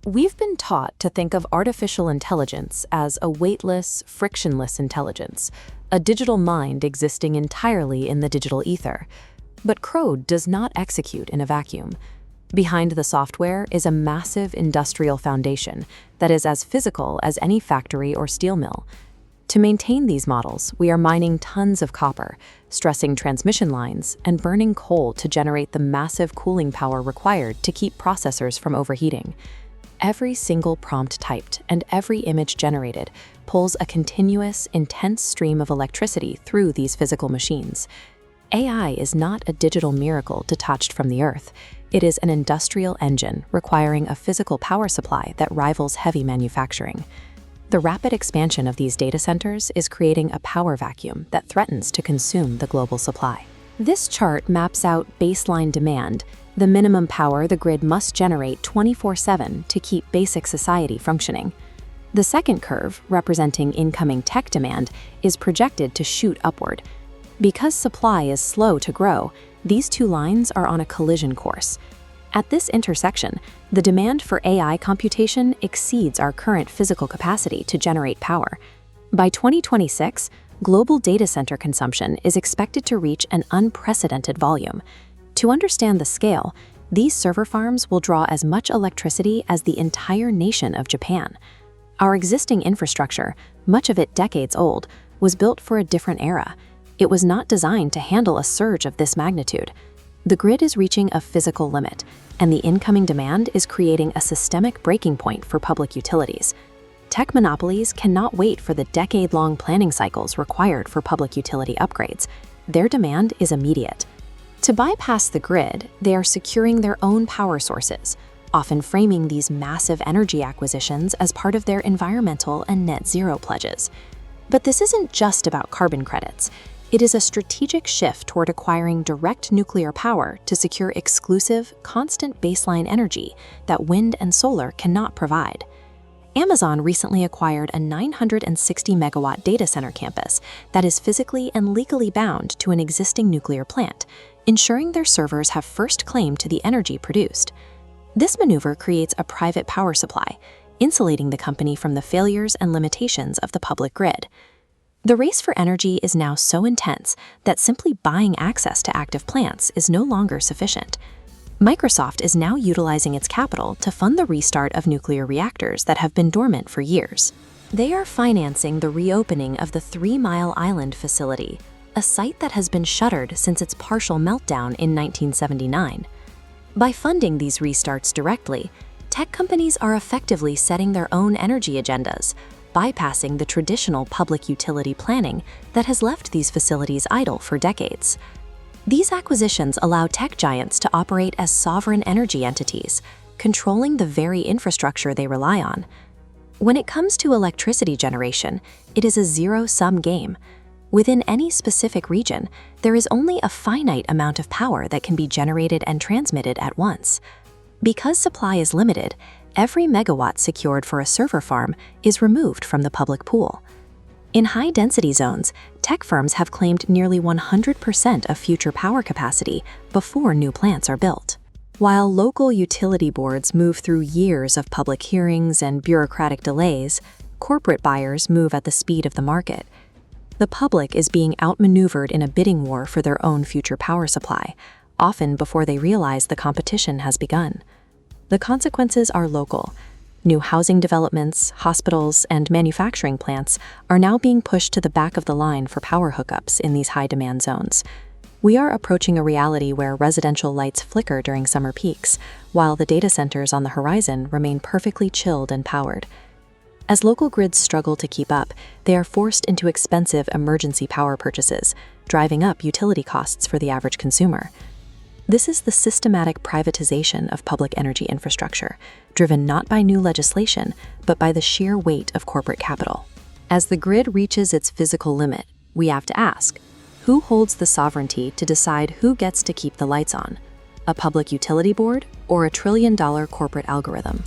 We've been taught to think of artificial intelligence as a weightless, frictionless intelligence, a digital mind existing entirely in the digital ether. But code does not execute in a vacuum. Behind the software is a massive industrial foundation that is as physical as any factory or steel mill. To maintain these models, we are mining tons of copper, stressing transmission lines, and burning coal to generate the massive cooling power required to keep processors from overheating. Every single prompt typed and every image generated pulls a continuous, intense stream of electricity through these physical machines. AI is not a digital miracle detached from the Earth. It is an industrial engine requiring a physical power supply that rivals heavy manufacturing. The rapid expansion of these data centers is creating a power vacuum that threatens to consume the global supply. This chart maps out baseline demand, the minimum power the grid must generate 24/7 to keep basic society functioning. The second curve, representing incoming tech demand, is projected to shoot upward. Because supply is slow to grow, these two lines are on a collision course. At this intersection, the demand for AI computation exceeds our current physical capacity to generate power. By 2026, global data center consumption is expected to reach an unprecedented volume. To understand the scale, these server farms will draw as much electricity as the entire nation of Japan. Our existing infrastructure, much of it decades old, was built for a different era. It was not designed to handle a surge of this magnitude. The grid is reaching a physical limit, and the incoming demand is creating a systemic breaking point for public utilities. Tech monopolies cannot wait for the decade-long planning cycles required for public utility upgrades. Their demand is immediate. To bypass the grid, they are securing their own power sources, often framing these massive energy acquisitions as part of their environmental and net zero pledges. But this isn't just about carbon credits. It is a strategic shift toward acquiring direct nuclear power to secure exclusive, constant baseline energy that wind and solar cannot provide. Amazon recently acquired a 960-megawatt data center campus that is physically and legally bound to an existing nuclear plant, ensuring their servers have first claim to the energy produced. This maneuver creates a private power supply, insulating the company from the failures and limitations of the public grid. The race for energy is now so intense that simply buying access to active plants is no longer sufficient. Microsoft is now utilizing its capital to fund the restart of nuclear reactors that have been dormant for years. They are financing the reopening of the 3 Mile Island facility, a site that has been shuttered since its partial meltdown in 1979. By funding these restarts directly, tech companies are effectively setting their own energy agendas, bypassing the traditional public utility planning that has left these facilities idle for decades. These acquisitions allow tech giants to operate as sovereign energy entities, controlling the very infrastructure they rely on. When it comes to electricity generation, it is a zero-sum game. Within any specific region, there is only a finite amount of power that can be generated and transmitted at once. Because supply is limited, every megawatt secured for a server farm is removed from the public pool. In high-density zones, tech firms have claimed nearly 100% of future power capacity before new plants are built. While local utility boards move through years of public hearings and bureaucratic delays, corporate buyers move at the speed of the market. The public is being outmaneuvered in a bidding war for their own future power supply, often before they realize the competition has begun. The consequences are local. New housing developments, hospitals, and manufacturing plants are now being pushed to the back of the line for power hookups in these high-demand zones. We are approaching a reality where residential lights flicker during summer peaks, while the data centers on the horizon remain perfectly chilled and powered. As local grids struggle to keep up, they are forced into expensive emergency power purchases, driving up utility costs for the average consumer. This is the systematic privatization of public energy infrastructure, driven not by new legislation, but by the sheer weight of corporate capital. As the grid reaches its physical limit, we have to ask, who holds the sovereignty to decide who gets to keep the lights on? A public utility board or a trillion-dollar corporate algorithm?